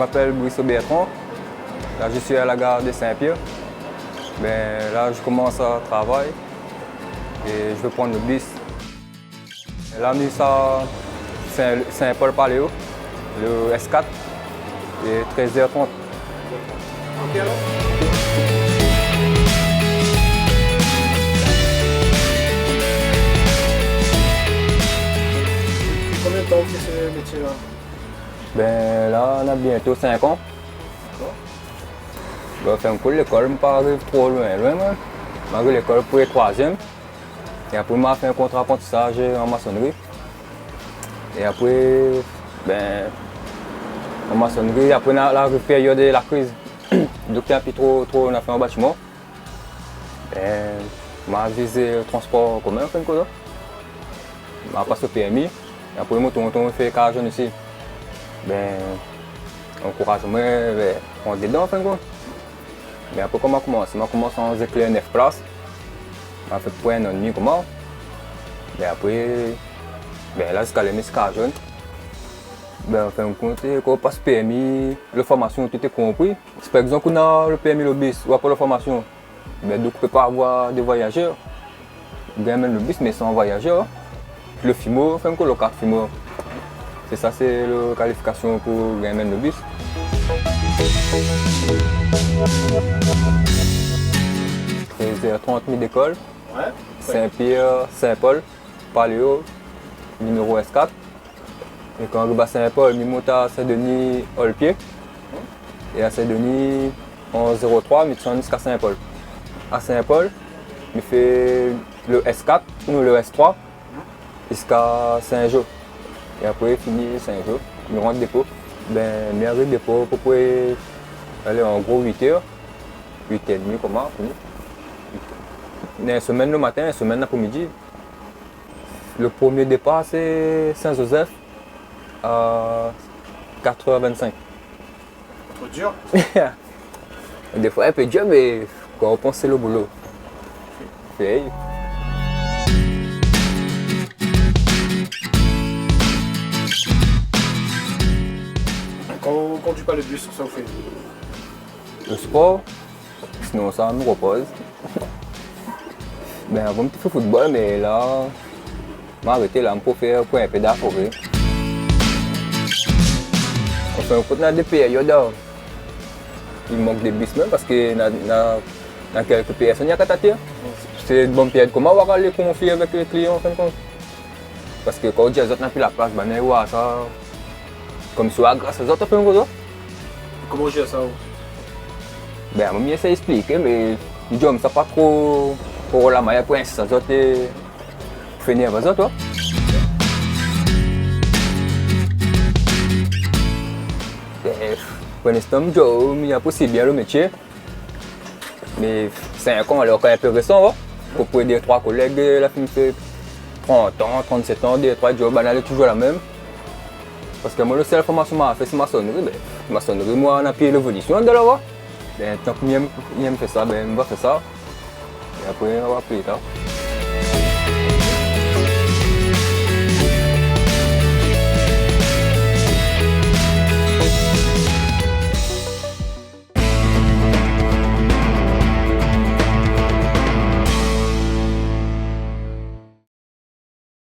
m'appelle Brice Bertrand. Là, je suis à la gare de Saint-Pierre. Là, je commence à travailler et je vais prendre le bus. L'avenue Saint-Paul-Paléo, le S4, et 13h30. Ok, alors. Combien de temps tu fais ce métier-là? Là, on a bientôt 5 ans. Je vais faire un coup de l'école, je ne pas arriver trop loin. Je vais l'école pour le 3e. Et après, je fait un contrat d'apprentissage en maçonnerie. Et après, en maçonnerie, après la période de la crise, donc un peu trop on a fait un bâtiment. Je vais visé le transport commun, je vais passer au PMI. Et après, je fais 40 jeunes ici. Encouragement, on est dedans. Mais après, comment je commence en éclair 9 places. Je fait pour un an et demi. Et après, là, jusqu'à les 40 jeunes. On fait un compte, quand on passe PMI, la formation, tout est compris. Si par exemple, on a le PMI, le bus, ou après la formation, donc on ne peut pas avoir des voyageurs. On gagne même le bus, mais sans voyageurs. Le FIMO, enfin, le carte FIMO. C'est ça, c'est la qualification pour gagner même le bus. 13h30 d'école. Ouais. Saint-Pierre, Saint-Paul, Paléo, numéro S4. Et quand on arrive à Saint-Paul, on monte à Saint-Denis, Olpier. Et à Saint-Denis, en 03, on descend jusqu'à Saint-Paul. À Saint-Paul, on fait le S4 ou le S3 jusqu'à Saint-Jean. Et après, fini Saint-Jean, on rentre dépôt. On arrive au dépôt pour pouvoir aller en gros 8h, 8h30, comment? Une semaine le matin, une semaine l'après-midi. Le premier départ, c'est Saint-Joseph à 4h25. Trop dur. Des fois un peu dur, mais quand on pense c'est le boulot. Okay. Quand tu parles de bus, ça vous fait? Le sport, sinon ça me repose. Avant petit peu football, mais là, je m'ai arrêté là pour faire un peu d'affaires. Enfin, on a des périodes, il manque des bus même parce que dans quelques personnes, il y a qu'à t'attirer. C'est une bonne période. Comment on va aller confier avec les clients en fin de compte? Parce que quand on dit que les autres n'ont plus la place, on voit ça comme si on a grâce aux autres. Comment gère ça? Je vais essayer d'expliquer, mais je ne sais pas trop pour la manière pour ça, les autres finir avec les autres. Pour l'instant, il y a possible bien le métier. Mais 5 ans, alors quand même un peu récent, pour pouvoir dire 3 collègues, la fille fait 30 ans, 37 ans, des 3 jobs, elle est toujours la même. Parce que moi, la seule formation que j'ai fait, c'est maçonnerie. Maçonnerie, moi, on a payé l'évolution de là-bas. Tant que j'aime faire ça, on va faire ça. Et après, on va appeler ça.